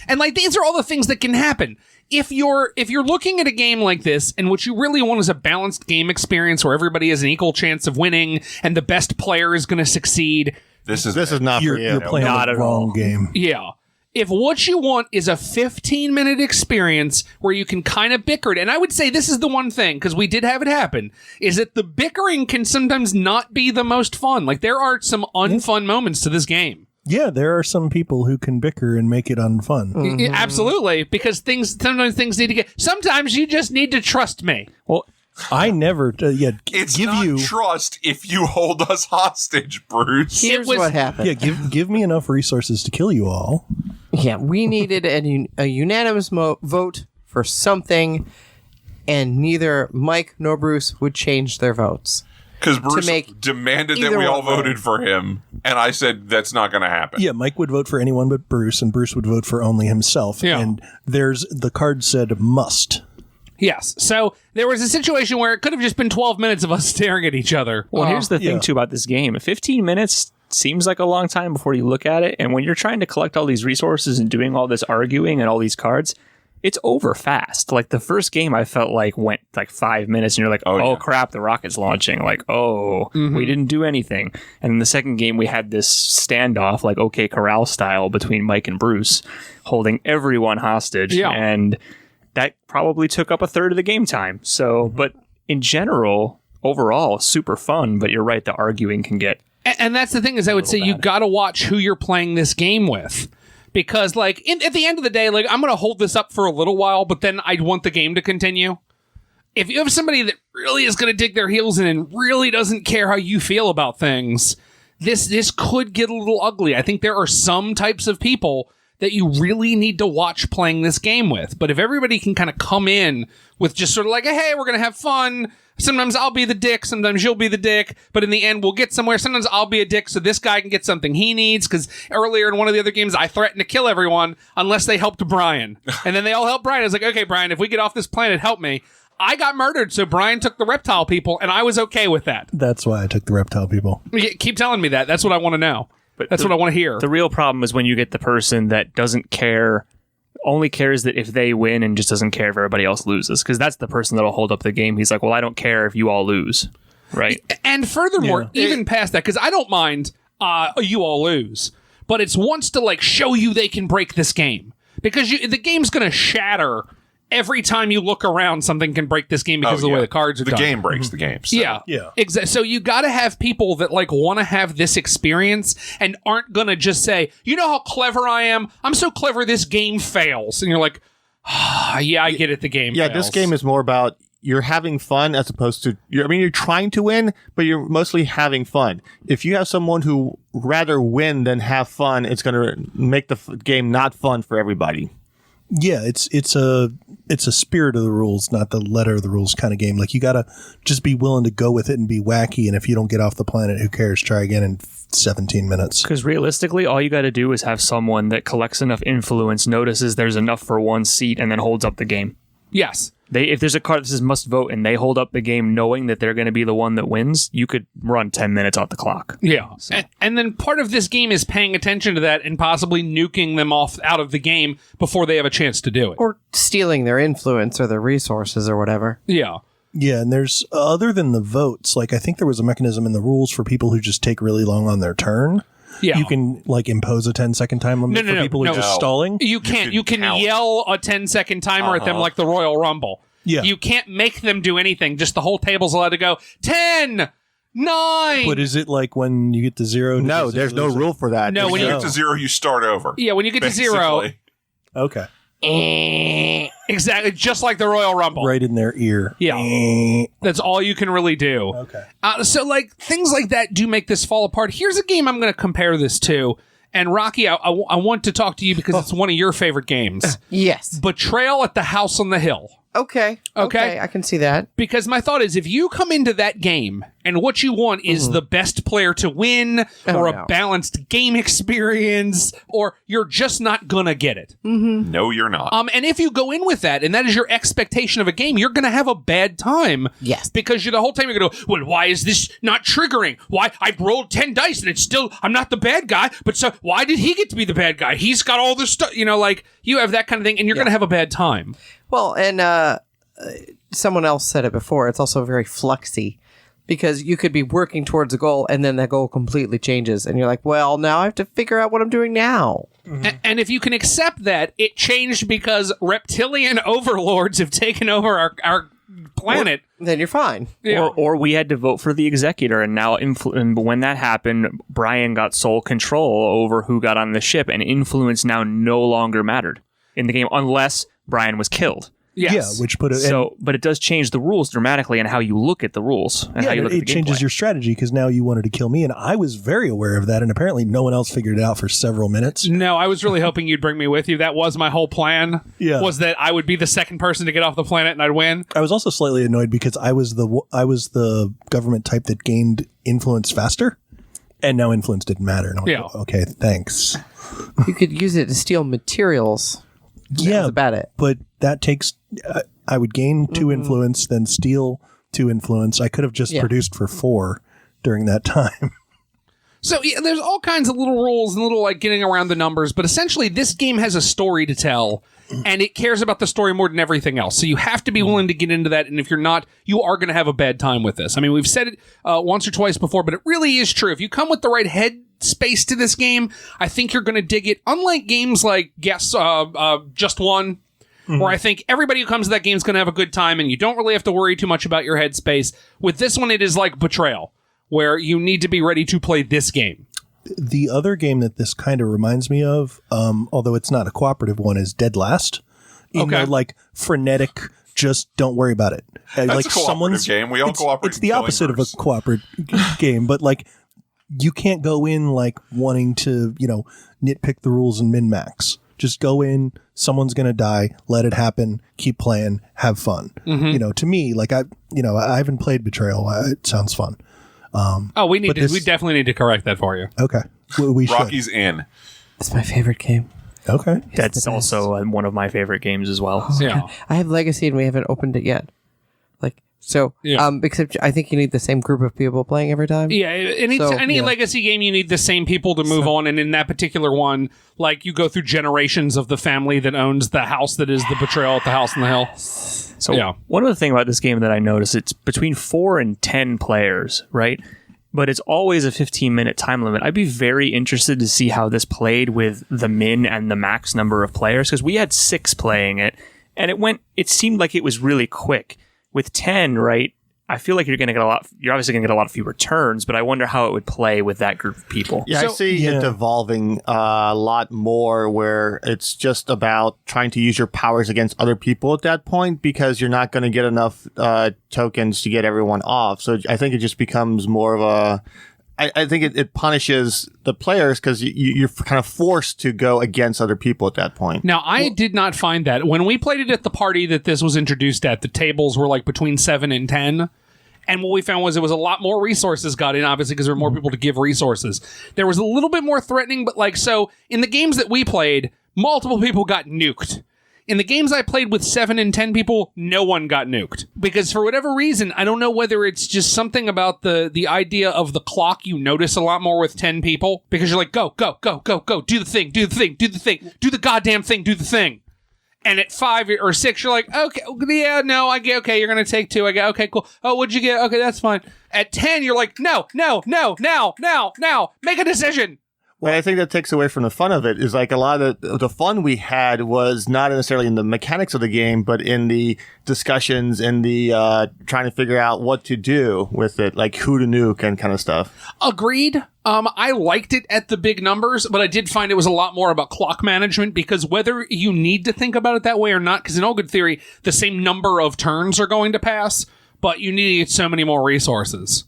And like these are all the things that can happen. If you're looking at a game like this and what you really want is a balanced game experience where everybody has an equal chance of winning and the best player is going to succeed,
This is
not for you.
You're playing
Not
the
at
wrong
all.
game.
yeah. If what you want is a 15-minute experience where you can kind of bicker it, and I would say this is the one thing, because we did have it happen, is that the bickering can sometimes not be the most fun. Like, there are some unfun moments to this game.
Yeah, there are some people who can bicker and make it unfun.
Yeah, absolutely, because sometimes things need to get... Sometimes you just need to trust me.
Well,
I never,
It's
give
not
you,
trust if you hold us hostage, Bruce.
Here's what happened.
give me enough resources to kill you all.
Yeah, we needed a unanimous vote for something, and neither Mike nor Bruce would change their votes.
Because Bruce
make
demanded that
either
we all
one
voted for him, and I said that's not going to happen.
Yeah, Mike would vote for anyone but Bruce, and Bruce would vote for only himself.
Yeah.
And the card said must.
Yes. So there was a situation where it could have just been 12 minutes of us staring at each other.
Well, here's the thing,
yeah.
too, about this game. 15 minutes seems like a long time before you look at it. And when you're trying to collect all these resources and doing all this arguing and all these cards, it's over fast. Like the first game I felt like went like 5 minutes and you're like, oh crap, the rocket's launching. Like, we didn't do anything. And in the second game we had this standoff, like OK Corral style, between Mike and Bruce, holding everyone hostage.
Yeah.
And that probably took up a third of the game time. So, but in general, overall, super fun. But you're right, the arguing can get...
And that's the thing, is I would say you got to watch who you're playing this game with. Because, like, at the end of the day, like, I'm going to hold this up for a little while, but then I'd want the game to continue. If you have somebody that really is going to dig their heels in and really doesn't care how you feel about things, this could get a little ugly. I think there are some types of people that you really need to watch playing this game with. But if everybody can kind of come in with just sort of like, hey, we're going to have fun. Sometimes I'll be the dick, sometimes you'll be the dick, but in the end, we'll get somewhere. Sometimes I'll be a dick so this guy can get something he needs, because earlier in one of the other games, I threatened to kill everyone unless they helped Brian. And then they all helped Brian. I was like, okay, Brian, if we get off this planet, help me. I got murdered, so Brian took the reptile people, and I was okay with that.
That's why I took the reptile people.
Keep telling me that. That's what I want to know. But that's what I want to hear.
The real problem is when you get the person that doesn't care, only cares that if they win, and just doesn't care if everybody else loses, because that's the person that'll hold up the game. He's like, well, I don't care if you all lose, right?
And furthermore, even past that, because I don't mind you all lose, but it's wants to like show you they can break this game, because the game's going to shatter every time you look around. Something can break this game because of the way the cards are done.
The game breaks the game. So.
Yeah. Exactly. So you got to have people that like want to have this experience and aren't going to just say, you know how clever I am? I'm so clever this game fails. And you're like, yeah, I get it. The game fails.
This game is more about you're having fun as opposed to, you're trying to win, but you're mostly having fun. If you have someone who rather win than have fun, it's going to make the game not fun for everybody.
Yeah, it's a spirit of the rules, not the letter of the rules kind of game. Like, you gotta just be willing to go with it and be wacky. And if you don't get off the planet, who cares? Try again in 17 minutes.
Because realistically, all you got to do is have someone that collects enough influence, notices there's enough for one seat, and then holds up the game.
Yes.
If there's a card that says must vote and they hold up the game knowing that they're going to be the one that wins, you could run 10 minutes off the clock.
Yeah. So. And then part of this game is paying attention to that and possibly nuking them out of the game before they have a chance to do it.
Or stealing their influence or their resources or whatever.
Yeah.
Yeah, and there's, other than the votes, like, I think there was a mechanism in the rules for people who just take really long on their turn.
Yeah.
You can, like, impose a 10-second time limit for people who are just stalling.
You can't. You can yell a 10-second timer at them like the Royal Rumble.
Yeah.
You can't make them do anything. Just the whole table's allowed to go 10, 9.
But is it like when you get to 0?
No, there's no rule for that.
No,
when you get to 0, you start over.
Yeah, when you get to 0.
Okay.
Exactly, just like the Royal Rumble.
Right in their ear.
Yeah. That's all you can really do.
Okay.
So, like, things like that do make this fall apart. Here's a game I'm going to compare this to. And, Rocky, I want to talk to you because it's one of your favorite games.
Yes.
Betrayal at the House on the Hill.
Okay. I can see that.
Because my thought is, if you come into that game and what you want is the best player to win or a balanced game experience, or you're just not going to get it.
Mm-hmm.
No, you're not.
And if you go in with that, and that is your expectation of a game, you're going to have a bad time.
Yes.
Because you're the whole time you're going to go, well, why is this not triggering? Why? I rolled 10 dice and it's still, I'm not the bad guy, but so why did he get to be the bad guy? He's got all this stuff, like, you have that kind of thing, and you're going to have a bad time.
Well, and someone else said it before, it's also very fluxy. Because you could be working towards a goal and then that goal completely changes. And you're like, well, now I have to figure out what I'm doing now.
Mm-hmm. And if you can accept that, it changed because reptilian overlords have taken over our planet.
Then you're fine.
Yeah.
Or we had to vote for the executor. And now and when that happened, Brian got sole control over who got on the ship. And influence now no longer mattered in the game unless Brian was killed.
Yes.
Yeah, which put it.
But it does change the rules dramatically and how you look at the rules and how you look at the gameplay.
It changes your strategy because now you wanted to kill me, and I was very aware of that, and apparently no one else figured it out for several minutes.
No, I was really hoping you'd bring me with you. That was my whole plan.
Yeah.
Was that I would be the second person to get off the planet and I'd win.
I was also slightly annoyed because I was the government type that gained influence faster, and now influence didn't matter. And I'm like, okay, thanks.
You could use it to steal materials. That was about it.
But that takes. I would gain 2 influence, then steal 2 influence. I could have just produced for 4 during that time.
So yeah, there's all kinds of little rules and little like getting around the numbers, but essentially this game has a story to tell, and it cares about the story more than everything else. So you have to be willing to get into that, and if you're not, you are going to have a bad time with this. I mean, we've said it once or twice before, but it really is true. If you come with the right head space to this game, I think you're going to dig it. Unlike games like Just One, where I think everybody who comes to that game is going to have a good time, and you don't really have to worry too much about your headspace. With this one, it is like Betrayal, where you need to be ready to play this game.
The other game that this kind of reminds me of, although it's not a cooperative one, is Dead Last. Like frenetic, just don't worry about it.
That's
like
a cooperative game. We all cooperate.
It's the opposite of a cooperative game, but like you can't go in like wanting to, nitpick the rules and min-max. Just go in, someone's going to die, let it happen, keep playing, have fun. To me, like I haven't played Betrayal. It sounds fun.
We definitely need to correct that for you.
Okay. We should.
Rocky's in.
It's my favorite game.
Okay.
That's also one of my favorite games as well.
Yeah.
I have Legacy and we haven't opened it yet.
Yeah.
Except I think you need the same group of people playing every time.
Yeah, any Legacy game, you need the same people to move on, and in that particular one, like, you go through generations of the family that owns the house that is the Betrayal at the House on the Hill.
So
yeah.
One other thing about this game that I noticed, it's between 4 and 10 players, right? But it's always a 15-minute time limit. I'd be very interested to see how this played with the min and the max number of players, because we had 6 playing it, and it seemed like it was really quick. With 10, right, I feel like you're obviously going to get a lot of fewer turns, but I wonder how it would play with that group of people.
Yeah, I see it evolving a lot more where it's just about trying to use your powers against other people at that point, because you're not going to get enough tokens to get everyone off. So I think it just becomes more of a... I think it punishes the players because you're kind of forced to go against other people at that point.
Now, I did not find that. When we played it at the party that this was introduced at, the tables were like between 7 and 10. And what we found was it was a lot more resources got in, obviously, because there were more people to give resources. There was a little bit more threatening, but so in the games that we played, multiple people got nuked. In the games I played with 7 and 10 people, no one got nuked. Because for whatever reason, I don't know whether it's just something about the idea of the clock you notice a lot more with 10 people. Because you're like, go, go, go, go, go, do the thing, do the thing, do the thing, do the goddamn thing, do the thing. And at 5 or 6, you're like, okay, yeah, no, I get, okay, you're going to take 2. I get, okay, cool. Oh, what'd you get? Okay, that's fine. At 10, you're like, no, make a decision.
What I think that takes away from the fun of it is like a lot of the fun we had was not necessarily in the mechanics of the game, but in the discussions and the trying to figure out what to do with it, like who to nuke and kind of stuff.
Agreed. I liked it at the big numbers, but I did find it was a lot more about clock management, because whether you need to think about it that way or not, because in all good theory, the same number of turns are going to pass, but you need so many more resources.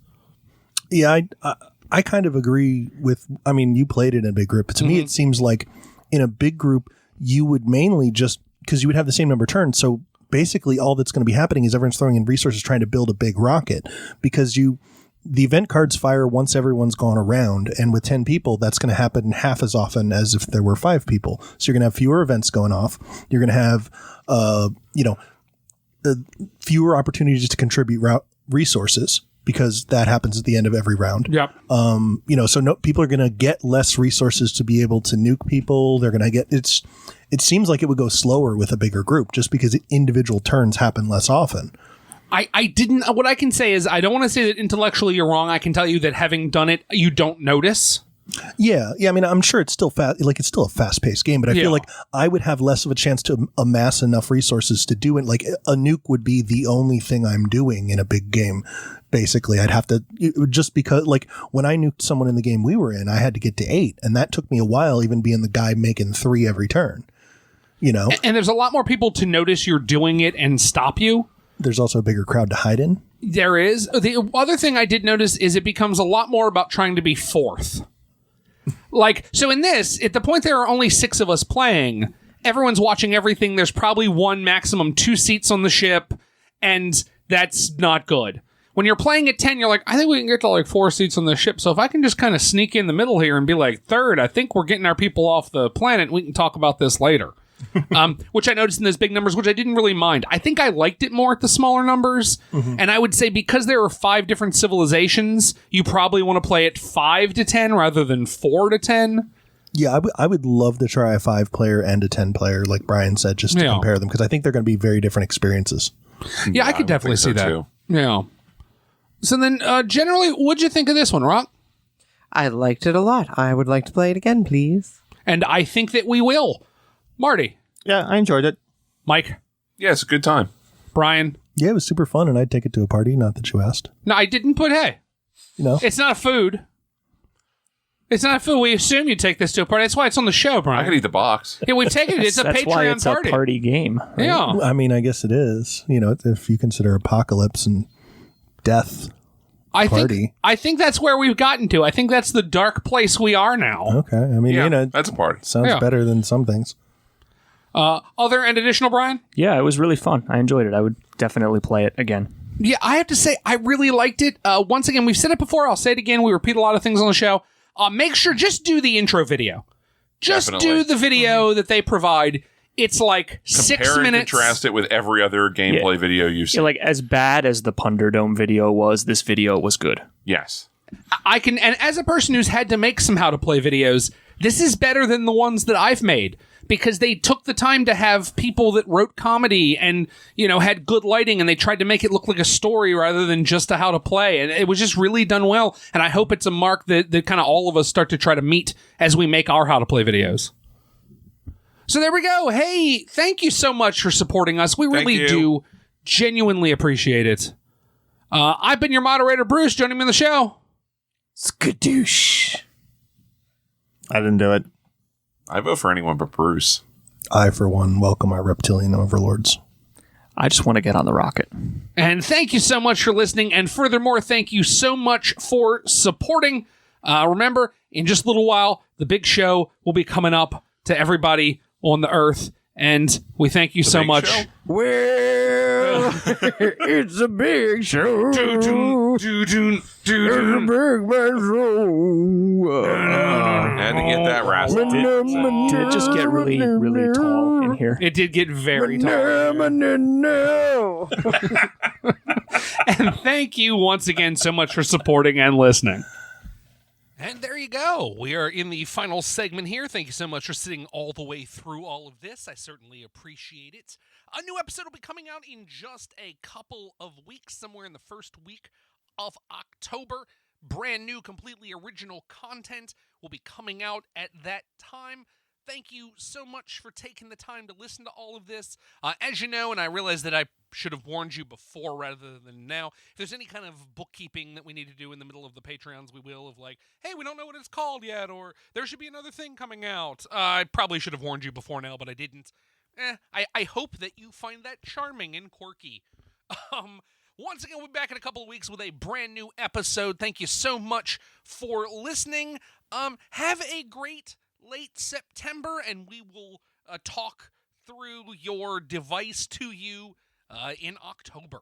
Yeah, I kind of agree with, you played it in a big group, but to me it seems like in a big group, you would mainly just, because you would have the same number of turns, so basically all that's going to be happening is everyone's throwing in resources trying to build a big rocket, because the event cards fire once everyone's gone around, and with 10 people, that's going to happen half as often as if there were 5 people. So you're going to have fewer events going off. You're going to have, fewer opportunities to contribute resources, because that happens at the end of every round.
Yep.
So people are going to get less resources to be able to nuke people. They're going to get, it seems like it would go slower with a bigger group just because individual turns happen less often.
What I can say is, I don't want to say that intellectually you're wrong. I can tell you that having done it, you don't notice.
Yeah. I'm sure it's still it's still a fast-paced game, but I feel like I would have less of a chance to amass enough resources to do it. Like a nuke would be the only thing I'm doing in a big game. Basically, I'd have to, just because, like, when I nuked someone in the game we were in, I had to get to 8, and that took me a while, even being the guy making 3 every turn. And
there's a lot more people to notice you're doing it and stop you.
There's also a bigger crowd to hide in.
There is. The other thing I did notice is it becomes a lot more about trying to be fourth. So in this, at the point there are only 6 of us playing, everyone's watching everything. There's probably 1, maximum 2 seats on the ship, and that's not good. When you're playing at 10, you're like, I think we can get to like 4 seats on the ship. So if I can just kind of sneak in the middle here and be like, 3rd, I think we're getting our people off the planet. We can talk about this later. which I noticed in those big numbers, which I didn't really mind. I think I liked it more at the smaller numbers. And I would say because there are 5 different civilizations, you probably want to play it 5 to 10 rather than 4 to 10.
Yeah, I would love to try a 5-player and a 10-player, like Brian said, just to compare them, because I think they're going to be very different experiences.
Yeah, I could definitely see that.
Too.
Yeah. So then, generally, what'd you think of this one, Rock?
I liked it a lot. I would like to play it again, please.
And I think that we will. Marty.
Yeah, I enjoyed it.
Mike.
Yeah, it's a good time.
Brian.
Yeah, it was super fun, and I'd take it to a party, not that you asked.
No, I didn't put hey. It's not a food. It's not a food. We assume you take this to a party. That's why it's on the show, Brian.
I could eat the box.
Yeah, we've taken it. It's a
That's
Patreon
why it's
party.
a party game. Right?
Yeah.
I mean, I guess it is. If you consider apocalypse and death party.
I think that's where we've gotten to. I think that's the dark place we are now.
Okay. I mean,
Yeah, that's a party.
sounds better than some things.
Other and additional, Brian?
Yeah, it was really fun. I enjoyed it. I would definitely play it again.
Yeah, I have to say, I really liked it. Once again, we've said it before. I'll say it again. We repeat a lot of things on the show. Make sure, just do the intro video. Just
Definitely.
do the video that they provide. It's like 6
Compare and
minutes.
contrast it with every other gameplay video you've
Yeah,
seen.
like as bad as the Punderdome video was, this video was good.
Yes.
I can, and as a person who's had to make some how to play videos, this is better than the ones that I've made because they took the time to have people that wrote comedy and, had good lighting and they tried to make it look like a story rather than just a how to play. And it was just really done well. And I hope it's a mark that kind of all of us start to try to meet as we make our how to play videos. So there we go. Hey, thank you so much for supporting us. We really do genuinely appreciate it. I've been your moderator, Bruce. Joining me on the show.
Skadoosh.
I didn't do it.
I vote for anyone but Bruce.
I, for one, welcome our reptilian overlords.
I just want to get on the rocket.
And thank you so much for listening. And furthermore, thank you so much for supporting. Remember, in just a little while, the big show will be coming up to everybody on the earth. And we thank you so
big
much.
show?
Well, it's a big show. It's a big man show.
Had to get that raspy.
Did it just get really, really tall in here?
It did get very tall. And thank you once again so much for supporting and listening. And there you go. We are in the final segment here. Thank you so much for sitting all the way through all of this. I certainly appreciate it. A new episode will be coming out in just a couple of weeks, somewhere in the first week of October. Brand new, completely original content will be coming out at that time. Thank you so much for taking the time to listen to all of this. As you know, and I realize that I should have warned you before rather than now, if there's any kind of bookkeeping that we need to do in the middle of the Patreons, we will, of like, hey, we don't know what it's called yet, or there should be another thing coming out. I probably should have warned you before now, but I didn't. I hope that you find that charming and quirky. Once again, we'll be back in a couple of weeks with a brand new episode. Thank you so much for listening. Have a great late September, and we will talk through your device to you in October.